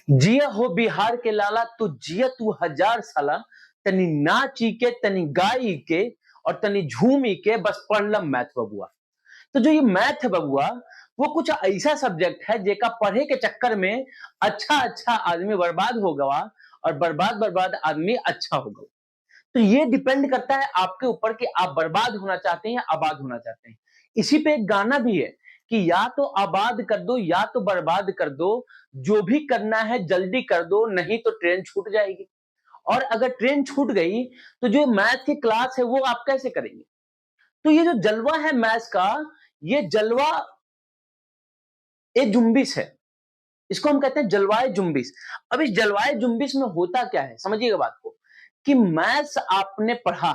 जिया हो बिहार के लाला तू जिया तू हजार साला, तनी नाची के तनी गाई के और तनी झूमी के बस पढ़ ल मैथ बबुआ। तो जो ये मैथ है बबुआ, वो कुछ ऐसा सब्जेक्ट है जेका पढ़े के चक्कर में अच्छा अच्छा आदमी बर्बाद हो गवा और बर्बाद बर्बाद आदमी अच्छा हो गवा। तो ये डिपेंड करता है आपके ऊपर कि आप बर्बाद होना चाहते हैं या आबाद होना चाहते हैं। इसी पे एक गाना भी है कि या तो आबाद कर दो या तो बर्बाद कर दो, जो भी करना है जल्दी कर दो, नहीं तो ट्रेन छूट जाएगी। और अगर ट्रेन छूट गई तो जो मैथ की क्लास है वो आप कैसे करेंगे? तो ये जो जलवा है मैथ्स का, ये जलवा ए जुम्बिश है। इसको हम कहते हैं जलवाए जुम्बिश। अब इस जलवाए जुम्बिश में होता क्या है, समझिएगा बात को, कि मैथ्स आपने पढ़ा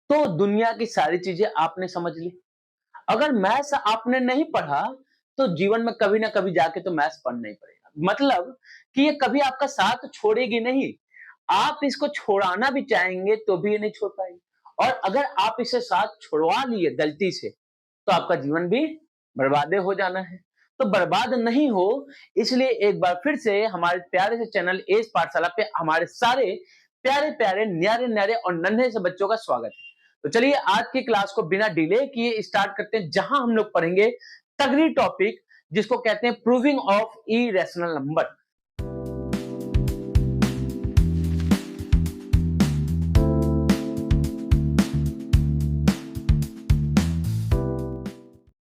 तो दुनिया की सारी चीजें आपने समझ ली। अगर मैथ्स आपने नहीं पढ़ा तो जीवन में कभी ना कभी जाके तो मैथ्स पढ़ना ही पड़ेगा। मतलब कि ये कभी आपका साथ छोड़ेगी नहीं। आप इसको छुड़ाना भी चाहेंगे तो भी ये नहीं छोड़ पाएगी। और अगर आप इसे साथ छुड़वा लिए गलती से तो आपका जीवन भी बर्बाद हो जाना है। तो बर्बाद नहीं हो, इसलिए एक बार फिर से हमारे प्यारे से चैनल एज पाठशाला पे हमारे सारे प्यारे प्यारे न्यारे न्यारे और नन्हे से बच्चों का स्वागत है। तो चलिए आज की क्लास को बिना डिले किए स्टार्ट करते हैं, जहां हम लोग पढ़ेंगे तगड़ी टॉपिक जिसको कहते हैं प्रूविंग ऑफ इरेशनल नंबर।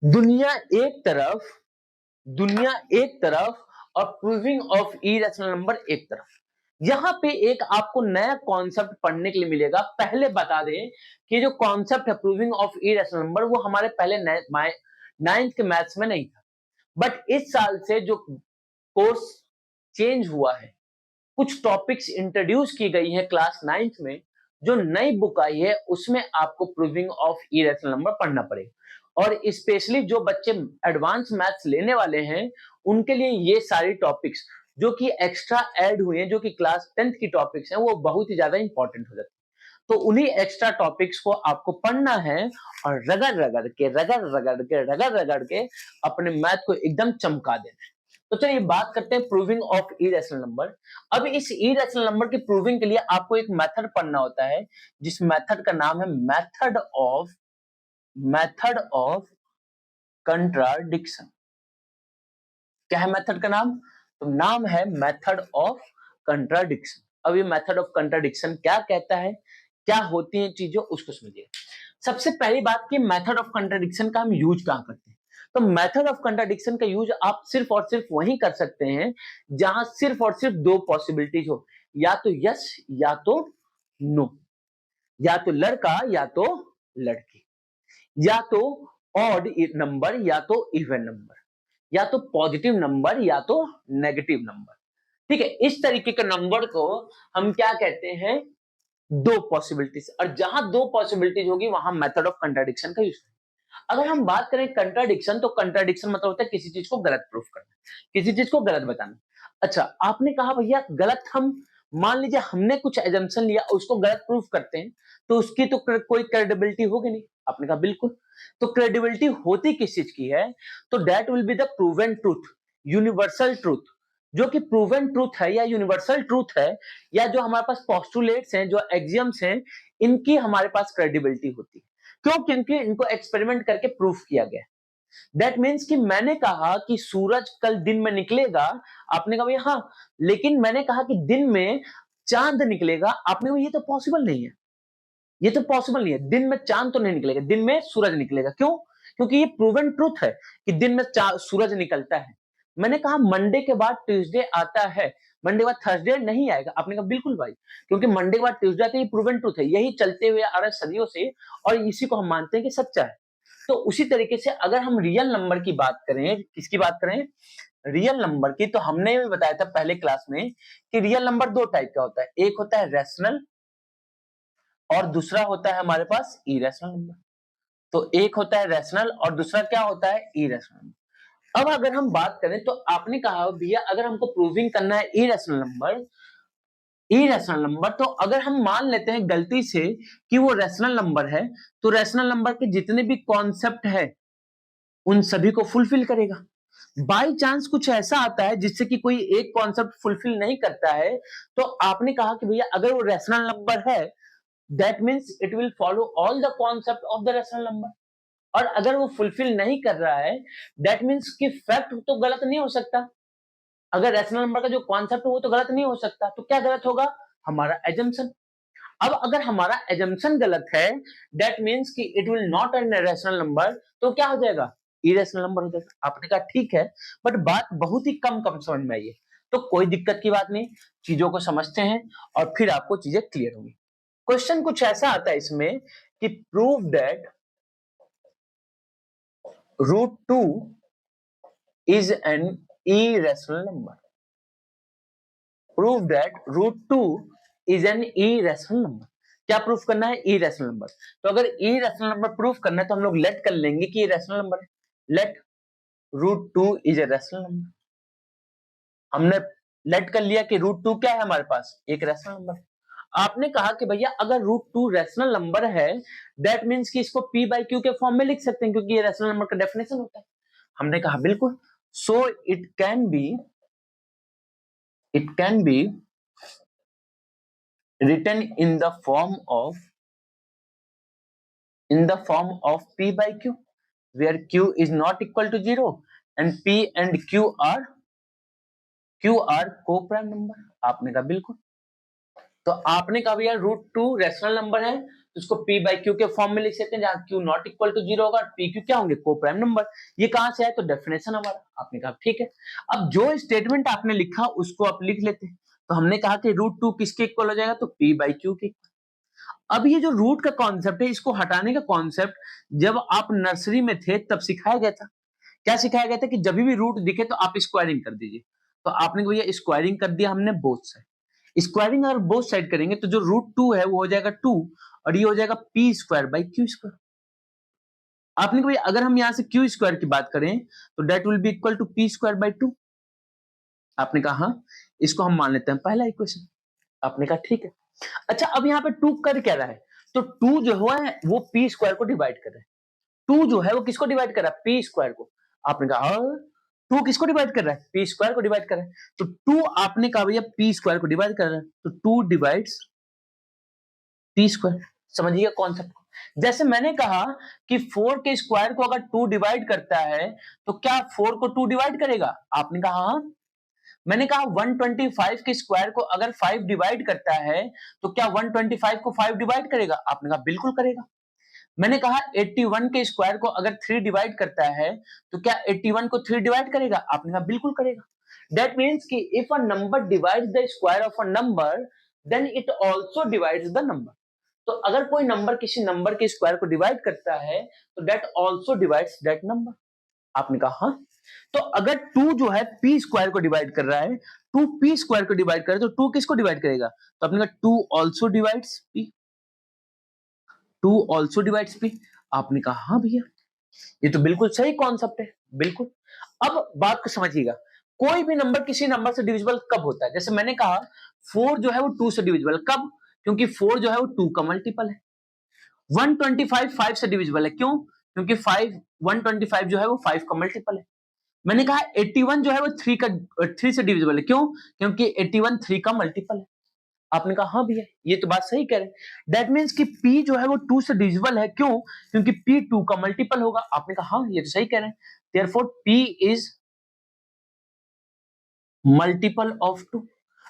दुनिया एक तरफ दुनिया एक तरफ और प्रूविंग ऑफ इरेशनल नंबर एक तरफ। यहां पे एक आपको नया कॉन्सेप्ट पढ़ने के लिए मिलेगा। पहले बता दें कि जो कॉन्सेप्ट है प्रूविंग ऑफ इरेशनल नंबर वो हमारे पहले नाइन्थ के मैथ्स में नहीं था, बट इस साल से जो कोर्स चेंज हुआ है, कुछ टॉपिक्स इंट्रोड्यूस की गई है क्लास नाइन्थ में, जो नई बुक आई है उसमें आपको प्रूविंग ऑफ इरेशनल नंबर पढ़ना पड़ेगा। और स्पेशली जो बच्चे एडवांस मैथ्स लेने वाले हैं उनके लिए ये सारी टॉपिक्स जो कि एक्स्ट्रा ऐड हुए हैं, जो कि क्लास 10th की टॉपिक्स हैं, वो बहुत ही ज्यादा इंपॉर्टेंट हो जाती है। तो उन्हीं एक्स्ट्रा टॉपिक्स को आपको पढ़ना है और रगड़ रगड़ के अपने मैथ को एकदम चमका देना है। तो चलिए बात करते हैं प्रूविंग ऑफ इरेशनल नंबर। अब इस इरेशनल नंबर की प्रूविंग के लिए आपको एक मेथड पढ़ना होता है, जिस मेथड का नाम है मेथड ऑफ कंट्राडिक्शन। क्या है मेथड का नाम? तो नाम है मेथड ऑफ कंट्राडिक्शन। अब ये मेथड ऑफ कंट्राडिक्शन क्या कहता है, क्या होती हैं चीजें, उसको समझिए। सबसे पहली बात कि मेथड ऑफ कंट्राडिक्शन का हम यूज कहां करते हैं? तो मेथड ऑफ कंट्राडिक्शन का यूज आप सिर्फ और सिर्फ वहीं कर सकते हैं जहां सिर्फ और सिर्फ दो पॉसिबिलिटीज हो, या तो यस या तो नो, या तो लड़का या तो लड़की, या तो ऑड नंबर या तो इवन नंबर, या तो पॉजिटिव नंबर या तो नेगेटिव नंबर। ठीक है, इस तरीके के नंबर को हम क्या कहते हैं? दो पॉसिबिलिटीज। और जहां दो पॉसिबिलिटीज होगी वहां मेथड ऑफ कंट्राडिक्शन का यूज। अगर हम बात करें कंट्राडिक्शन, तो कंट्राडिक्शन मतलब होता है किसी चीज को गलत प्रूफ करना, किसी चीज को गलत बताना। अच्छा, आपने कहा भैया गलत, हम मान लीजिए हमने कुछ एजम्पशन लिया और उसको गलत प्रूफ करते हैं तो उसकी तो कोई क्रेडिबिलिटी होगी नहीं। आपने कहा बिल्कुल। तो क्रेडिबिलिटी होती किस चीज की है? तो that will be the proven truth, universal truth. जो कि प्रूवन ट्रूथ है या यूनिवर्सल ट्रूथ है, या जो हमारे पास पोस्टुलेट्स हैं, जो एक्सियम्स हैं, इनकी हमारे पास क्रेडिबिलिटी होती है। क्यों? क्योंकि इनको एक्सपेरिमेंट करके प्रूफ किया गया। दैट मीन्स कि मैंने कहा कि सूरज कल दिन में निकलेगा, आपने कहा हाँ, लेकिन मैंने कहा कि दिन में चांद निकलेगा, आपने कहा ये तो पॉसिबल नहीं है, ये तो पॉसिबल नहीं है, दिन में चांद तो नहीं निकलेगा, दिन में सूरज निकलेगा। क्यों? क्योंकि ये प्रूवन ट्रूथ है कि दिन में सूरज निकलता है। मैंने कहा मंडे के बाद ट्यूसडे आता है, मंडे के बाद थर्सडे नहीं आएगा, आपने कहा बिल्कुल भाई, क्योंकि मंडे के बाद ट्यूसडे आता है, ये प्रूवन ट्रूथ है, यही चलते हुए आ रहा है सदियों से, और इसी को हम मानते हैं कि सच्चा है। तो उसी तरीके से अगर हम रियल नंबर की बात करें, किसकी बात करें? रियल नंबर की, तो हमने भी बताया था पहले क्लास में कि रियल नंबर दो टाइप का होता है, एक होता है रैशनल और दूसरा होता है हमारे पास इरेशनल नंबर। तो एक होता है रैशनल और दूसरा क्या होता है? इरेशनल। अब अगर हम बात करें तो आपने कहा भैया अगर हमको प्रूविंग करना है इरेशनल नंबर, तो अगर हम मान लेते हैं गलती से कि वो रैशनल नंबर है, तो रैशनल नंबर के जितने भी कॉन्सेप्ट है उन सभी को फुलफिल करेगा। बाय चांस कुछ ऐसा आता है जिससे कि कोई एक कॉन्सेप्ट फुलफिल नहीं करता है, तो आपने कहा कि भैया अगर वो रैशनल नंबर है, that means it will follow all the concept of the rational number. और अगर वो फुलफिल नहीं कर रहा है, दैट मीन्स कि फैक्ट तो गलत नहीं हो सकता। अगर रैशनल नंबर का जो कॉन्सेप्ट है वो तो गलत नहीं हो सकता, तो क्या गलत होगा? हमारा एजम्पशन। अब अगर हमारा एजम्पशन गलत है, दैट मीन्स कि it will not an rational number, तो क्या हो जाएगा? इरेशनल नंबर हो जाएगा। आपने कहा ठीक है, बट बात बहुत ही कम समझ में आई है, तो कोई दिक्कत की बात नहीं, चीजों को समझते हैं और फिर आपको चीजें क्लियर होंगी। क्वेश्चन कुछ ऐसा आता है इसमें कि prove that √2 is an irrational number. Prove that √2 is an irrational number. क्या प्रूफ करना है? irrational number. तो अगर irrational नंबर प्रूफ करना है तो हम लोग लेट कर लेंगे कि irrational नंबर है। Let √2 is a rational number। हमने लेट कर लिया कि √2 क्या है हमारे पास? एक रैशनल नंबर। आपने कहा कि भैया अगर √2 रैशनल नंबर है, दैट मीन्स कि इसको p बाई q के फॉर्म में लिख सकते हैं, क्योंकि ये रैशनल नंबर का डेफिनेशन होता है। हमने कहा बिल्कुल। सो it can B written in the form of p by q, where q is not equal to 0 and p and q are co-prime number। आपने कहा बिल्कुल। तो आपने कहा भैया √2 रैशनल नंबर है, तो उसको p by q के फॉर्म में लिख सकते हैं, जहां q नॉट इक्वल टू 0 होगा, p q क्या होंगे? को प्राइम नंबर। ये कहां से है? तो डेफिनेशन हमारा। आपने कहा ठीक है। अब जो स्टेटमेंट आपने लिखा उसको आप लिख लेते हैं। तो हमने कहा कि √2 किसके इक्वल हो जाएगा? तो p by q के। अब ये जो रूट का कॉन्सेप्ट है, इसको हटाने का कॉन्सेप्ट जब आप नर्सरी में थे तब सिखाया गया था। क्या सिखाया गया था? कि जब भी रूट दिखे तो आप स्क्वायरिंग कर दीजिए। तो आपने भैया स्क्वायरिंग कर दिया हमने बोथ साइड। स्क्वायरिंग अगर बोथ साइड करेंगे तो जो √2 है वो हो जाएगा 2 और ये हो जाएगा p square by q square. आपने भैया अगर हम यहां से q स्क्वायर की बात करें तो that will be equal to p square by 2। आपने कहा हाँ, इसको हम मान लेते हैं पहला इक्वेशन। आपने कहा ठीक है। अच्छा, अब यहाँ पे 2 कर क्या रहा है? तो 2 जो है वो p स्क्वायर को डिवाइड कर रहा है। 2 जो है वो किसको डिवाइड कर रहा है? p स्क्वायर को। आपने कहा हाँ, 2 किसको डिवाइड कर रहा है? p स्क्वायर को डिवाइड कर रहा है। तो 2 आपने कहा भैया p स्क्वायर को डिवाइड कर रहा है, तो 2 डिवाइड्स p स्क्वायर। समझिए कॉन्सेप्ट को। जैसे मैंने कहा कि 4 के स्क्वायर को अगर 2 डिवाइड करता है तो क्या 4 को 2 डिवाइड करेगा? आपने कहा हाँ। मैंने कहा 125 के स्क्वायर को अगर 5 डिवाइड करता है तो क्या 125 को 5 डिवाइड करेगा? आपने कहा बिल्कुल करेगा। मैंने कहा 81 के स्क्वायर को अगर 3 डिवाइड करता है तो क्या 81 को 3 डिवाइड करेगा? आपने कहा बिल्कुल करेगा। दैट मीन्स कि if a number divides the square of a number then it also divides the number. तो अगर कोई नंबर किसी नंबर के स्क्वायर को डिवाइड करता है तो that also divides that number. आपने कहा हाँ। तो अगर 2 जो है p स्क्वायर को डिवाइड कर रहा है, 2 p स्क्वायर को डिवाइड कर रहा है, तो 2 किसको डिवाइड करेगा? तो आपने कहा 2 also divides p। 2 also divides p। आपने कहा हाँ भैया, ये तो बिल्कुल सही कॉन्सेप्ट है। बिल्कुल। अब बात को समझिएगा, कोई भी नंबर किसी नंबर से डिविजिबल कब होता है? जैसे मैंने कहा 4 जो है वो 2 से डिविजिबल कब? क्योंकि 4 जो है वो 2 का मल्टीपल है। 125 5 से डिविजिबल है, क्यों? क्योंकि 125 जो है वो 5 का मल्टीपल है। मैंने कहा 81 जो है वो 3 से डिविजिबल है, क्यों? क्योंकि 81 3 का मल्टीपल है। आपने कहा हाँ भैया, ये तो बात सही कह रहे हैं। दैट मीन्स कि p जो है वो 2 से डिविजिबल है, क्यों? क्योंकि p 2 का मल्टीपल होगा। आपने कहा हाँ, ये तो सही कह रहे हैं। Therefore p is multiple of 2।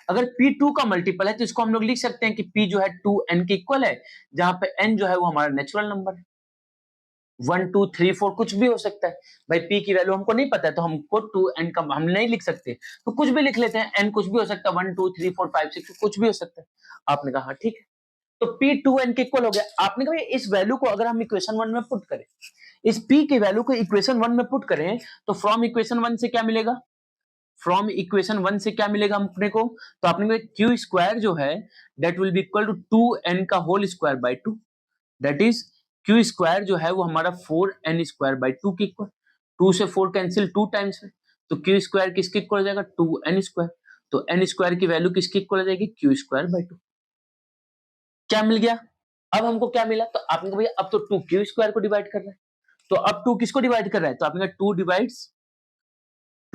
अगर p 2 का मल्टीपल है तो इसको हम लोग लिख सकते हैं कि p जो है 2n के इक्वल है, जहां पे n जो है वो हमारा नेचुरल नंबर है। 1 2 3 4 कुछ भी हो सकता है। भाई p की वैल्यू हमको नहीं पता है तो हमको 2n का हम नहीं लिख सकते, तो कुछ भी लिख लेते हैं। n कुछ भी हो सकता है, 1 2 3 4 5 6 कुछ भी हो सकता है। आपने कहा हाँ ठीक है। तो p 2n के इक्वल हो गया। आपने कहा इस वैल्यू को अगर हम इक्वेशन 1 में पुट करें, इस p की वैल्यू को इक्वेशन 1 में पुट करें, तो फ्रॉम इक्वेशन 1 से क्या मिलेगा? फ्रॉम इक्वेशन 1 से क्या मिलेगा अपने को? तो आपने कहा q स्क्वायर जो है that will be equal to 2n का whole square by 2। That is q square जो है वो हमारा 4n स्क्वायर बाय 2 के इक्वल। 2 से 4 कैंसिल 2 टाइम्स है, तो q स्क्वायर किसके इक्वल हो जाएगा? 2n square. तो n स्क्वायर की वैल्यू किसके इक्वल हो जाएगी? q square by 2। क्या मिल गया? अब हमको क्या मिला? तो आपने कहा भैया अब तो 2 q स्क्वायर को डिवाइड कर रहा है, तो अब 2 किसको डिवाइड कर रहा है? तो आपने कहा 2 डिवाइड्स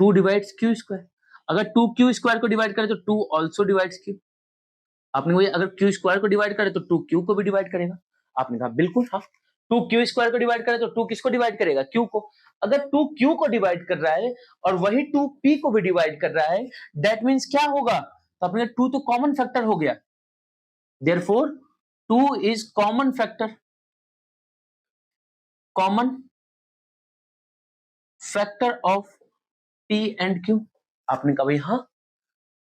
2 डिवाइड्स क्यू स्क्वायर। अगर 2 क्यू स्क्वायर को डिवाइड करे तो 2 ऑल्सो डिवाइड्स क्यू। आपने वही अगर क्यू स्क्वायर को डिवाइड करे तो 2 क्यू को भी डिवाइड करेगा। आपने कहा बिल्कुल हाँ। 2 क्यू स्क्वायर को डिवाइड करे तो 2 किसको डिवाइड करेगा? क्यू को। अगर 2 क्यू को डिवाइड कर रहा है और वही 2 पी को भी डिवाइड कर रहा है, दैट मीन्स क्या होगा? तो अपने 2 तो कॉमन फैक्टर हो गया, therefore 2 is common factor, common factor of P and Q. आपने कहा भाई हाँ,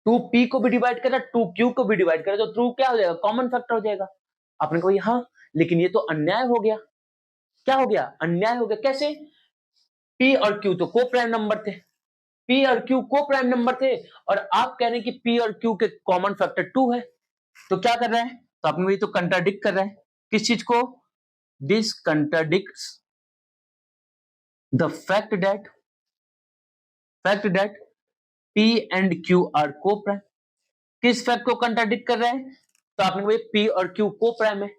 2 पी को भी डिवाइड करा, 2 क्यू को भी डिवाइड करा, तो 2 क्या हो जाएगा? कॉमन फैक्टर हो जाएगा। आपने कहा भाई हाँ, लेकिन ये तो अन्याय हो गया। क्या हो गया? अन्याय हो गया। कैसे? पी और क्यू तो को प्राइम नंबर थे, पी और क्यू को प्राइम नंबर थे, और आप कह रहे हैं कि पी और क्यू के कॉमन फैक्टर 2 है, तो क्या कर रहे हैं? तो आपने तो कंट्राडिक्ट कर रहे हैं किस चीज को? This contradicts the fact that P and Q R को प्राइम। किस फैक्ट को कंट्राडिक्ट कर रहे हैं? तो आपने कहा पी और क्यू को प्राइम है।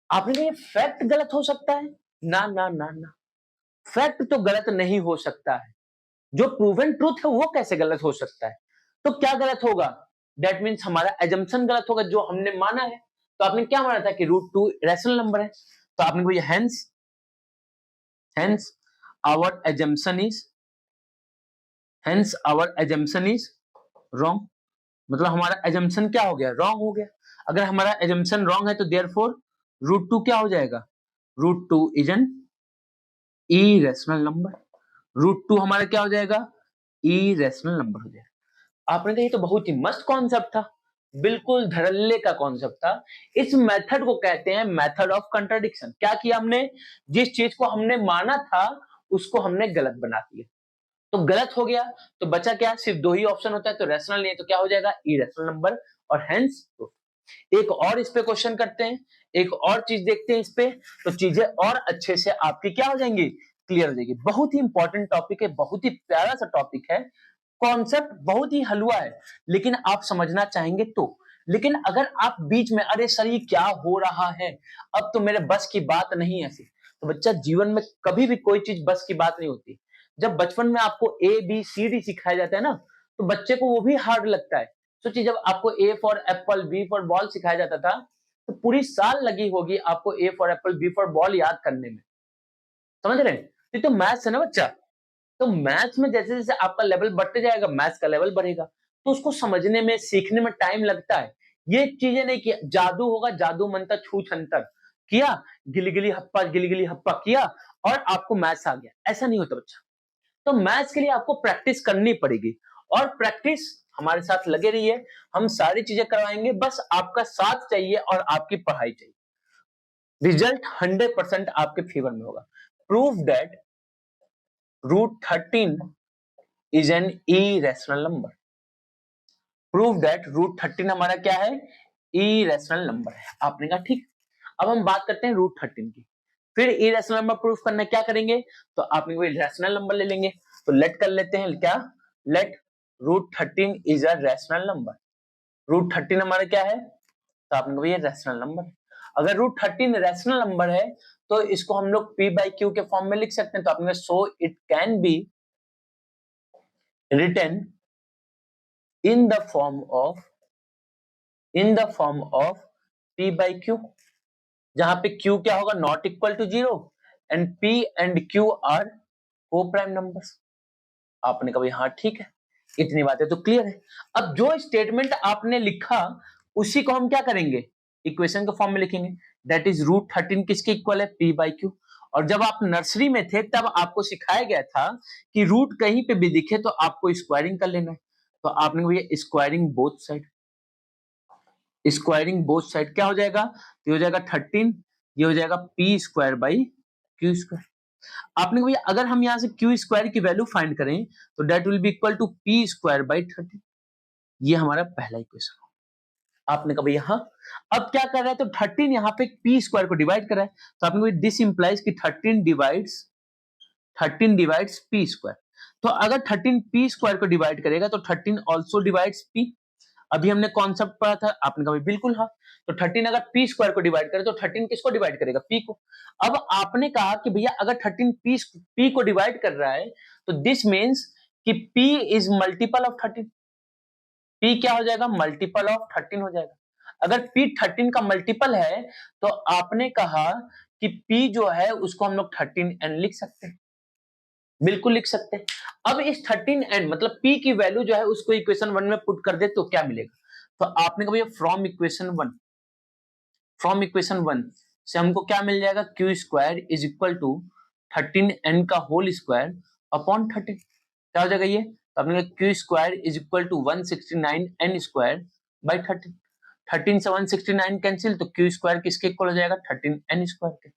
आपने कहा ये फैक्ट गलत हो सकता है? ना ना ना ना, फैक्ट तो गलत नहीं हो सकता है। जो प्रूवन ट्रूथ है वो कैसे गलत हो सकता है? तो क्या गलत होगा? दैट मीन्स हमारा एजम्पशन गलत होगा, जो हमने माना है। तो आपने क्या माना था कि √2 रैशनल नंबर है, तो आपने बोला hence our assumption is wrong. मतलब हमारा एजम्पशन क्या हो गया? रॉन्ग हो गया। अगर हमारा एजम्पशन रॉन्ग है तो देयरफॉर √2 क्या हो जाएगा? √2 इज एन इरेशनल नंबर। √2 हमारा क्या हो जाएगा? इरेशनल नंबर हो जाएगा। आपने कहा ये तो बहुत ही मस्त कॉन्सेप्ट था, बिल्कुल धड़ल्ले का कॉन्सेप्ट था। इस मेथड को कहते हैं मेथड ऑफ कंट्राडिक्शन। क्या किया हमने? जिस चीज को हमने माना था उसको हमने गलत बना दिया, तो गलत हो गया। तो बचा क्या? सिर्फ 2 ही ऑप्शन होता है, तो रैशनल नहीं है तो क्या हो जाएगा? इरेशनल नंबर, और हेंस एक और इस पे क्वेश्चन करते हैं, एक और चीज देखते हैं इस पे, तो चीजें और अच्छे से आपकी क्या हो जाएंगी? क्लियर हो जाएगी। बहुत ही इंपॉर्टेंट टॉपिक है, बहुत ही प्यारा सा टॉपिक है, कॉन्सेप्ट बहुत ही हलवा है, लेकिन आप समझना चाहेंगे तो। लेकिन अगर आप बीच में अरे सर ये क्या हो रहा है, अब तो मेरे बस की बात नहीं है, तो बच्चा जीवन में कभी भी कोई चीज बस की बात नहीं होती। जब बचपन में आपको ABCD सिखाया जाता है ना, तो बच्चे को वो भी हार्ड लगता है। सोचिए जब आपको A for Apple, B for ball सिखाया जाता था, तो पूरी साल लगी होगी आपको A for Apple, B for ball याद करने में। समझ रहे हैं? ये तो मैथ्स है ना बच्चा। तो मैथ्स में जैसे जैसे आपका लेवल बढ़ते जाएगा, मैथ्स का लेवल बढ़ेगा, तो उसको समझने में, सीखने में टाइम लगता है। ये चीजें नहीं कि जादू होगा, जादू मंतर छू छंतर किया, गिली गिली हप्पा किया और आपको मैथ्स आ गया, ऐसा नहीं होता बच्चा। तो मैथ्स के लिए आपको प्रैक्टिस करनी पड़ेगी, और प्रैक्टिस हमारे साथ लगे रहिए, हम सारी चीजें करवाएंगे, बस आपका साथ चाहिए और आपकी पढ़ाई चाहिए। रिजल्ट 100% आपके फेवर में होगा। Prove that √13 is an irrational number। Prove that √13 हमारा क्या है? irrational नंबर है। आपने कहा ठीक। अब हम बात करते हैं √13 की। फिर irrational नंबर प्रूफ करना क्या करेंगे? तो आपने कोई रैशनल नंबर ले लेंगे, तो लेट कर लेते हैं क्या? Let √13 is a rational number. √13 हमारा क्या है? तो आपने कहा ये रैशनल नंबर है। अगर √13 रैशनल नंबर है तो इसको हम लोग P/Q के फॉर्म में लिख सकते हैं। तो आपने कहा so it can be written in the form of P/Q, जहां पे Q क्या होगा? Not equal to 0 and P and Q are coprime numbers. आपने कहा हाँ ठीक है, इतनी बातें तो क्लियर है। अब जो स्टेटमेंट आपने लिखा उसी को हम क्या करेंगे? इक्वेशन के फॉर्म में लिखेंगे। दैट इज √13 किसके इक्वल है? P/Q। और जब आप नर्सरी में थे तब आपको सिखाया गया था कि रूट कहीं पे भी दिखे तो आपको स्क्वायरिंग कर लेना है। तो आपने भैया स्क्वायरिंग बोथ साइड क्या हो जाएगा? तो हो जाएगा 13, ये हो जाएगा P²/Q²। आपने भैया अगर हम यहां से Q² की वैल्यू फाइंड करें तो that will be equal to P²/13। ये हमारा पहला इक्वेशन। आपने कहा भैया हाँ। अब क्या कर रहा है? तो 13 यहाँ पे P² को डिवाइड कर रहा है, तो आपने दिस इंप्लाइज कि 13 डिवाइड्स P²। तो अगर 13 P² को डिवाइड करेगा तो 13 ऑल्सो डिवाइड्स P। अभी हमने कॉन्सेप्ट पढ़ा था, आपने कहा बिल्कुल हाँ। तो 13 अगर P² को डिवाइड करे तो 13 किसको डिवाइड करेगा? P को। अब आपने कहा कि भैया अगर 13 P को डिवाइड कर रहा है तो दिस मीन्स कि P is multiple of 13। P क्या हो जाएगा? मल्टीपल ऑफ 13 हो जाएगा। अगर P 13 का मल्टीपल है तो आपने कहा कि P जो है उसको हम लोग 13n लिख सकते हैं, बिल्कुल लिख सकते हैं। अब इस 13n मतलब P की वैल्यू जो है उसको इक्वेशन 1 में पुट कर दे तो क्या मिलेगा? तो आपने कहा भैया फ्रॉम इक्वेशन 1 से हमको क्या मिल जाएगा? Q square is equal to 13n का होल स्क्वायर अपॉन 13। क्या हो जाएगा ये? तो आपने कहा Q square is equal to 169n square by 13। 13 से 169 कैंसिल, तो क्यू स्क्वायर किसके इक्वल हो जाएगा? 13n स्क्वायर के।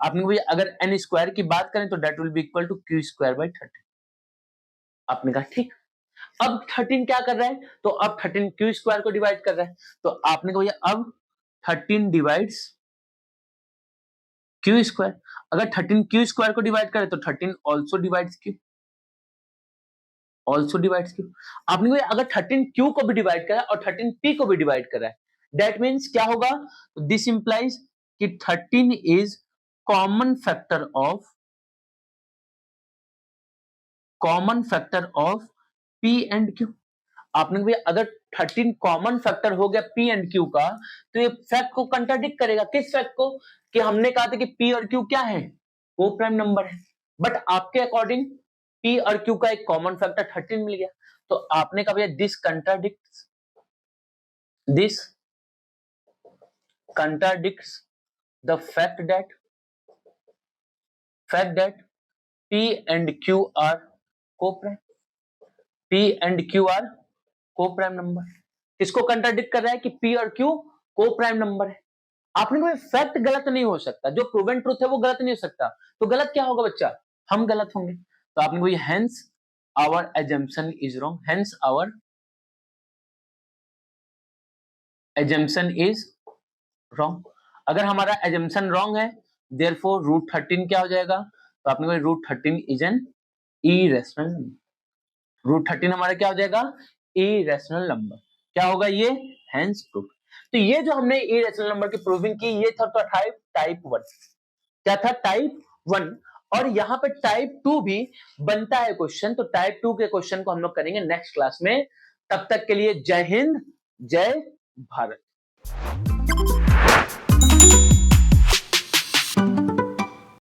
आपने कहा भैया अगर n स्क्वायर की बात करें तो that will be equal to Q square by 13। आपने कहा ठीक। अब 13 क्या कर रहा है? तो अब 13 क्यू स्क्वायर को डिवाइड कर रहा है, तो आपने कहा भैया अब 13 डिवाइड्स क्यू स्क्वायर। अगर 13 क्यू स्क्वायर को डिवाइड करे तो 13 ऑल्सो डिवाइड्स क्यू, आपने कहा अगर 13 क्यू को भी डिवाइड करा और 13 पी को भी डिवाइड करा है, दैट मीन्स क्या होगा? दिस इंप्लाइज कि 13 is common factor of P and Q. आपने भी अगर 13 कॉमन फैक्टर हो गया पी एंड क्यू का, तो ये फैक्ट को कंट्राडिक्ट करेगा। किस फैक्ट को? कि हमने कहा था कि पी और क्यू क्या है? को प्राइम नंबर है, बट आपके अकॉर्डिंग पी और क्यू का एक कॉमन फैक्टर 13 मिल गया, तो आपने कहा भैया this contradicts the fact that P and Q are co-prime। P and Q are co-prime number. किसको कंट्राडिक्ट कर रहा है? कि P और Q co-prime नंबर है। आपने कोई फैक्ट गलत नहीं हो सकता, जो प्रूवन ट्रूथ है वो गलत नहीं हो सकता, तो गलत क्या होगा बच्चा? हम गलत होंगे। तो आपने कोई hence our assumption is wrong, hence our assumption is wrong. अगर हमारा एजम्पशन रॉन्ग है, देयरफॉर रूट 13 क्या हो जाएगा? तो आपने कोई root 13 is an irrational number. Root 13 हमारा क्या हो जाएगा? Irrational number. क्या होगा ये? Hence proof. तो ये जो हमने इरेशनल नंबर की प्रूविंग की, ये था टाइप 1। क्या था? टाइप 1। और यहाँ पे टाइप 2 भी बनता है क्वेश्चन, तो टाइप 2 के क्वेश्चन को हम लोग करेंगे नेक्स्ट क्लास में। तब तक के लिए जय हिंद, जय भारत।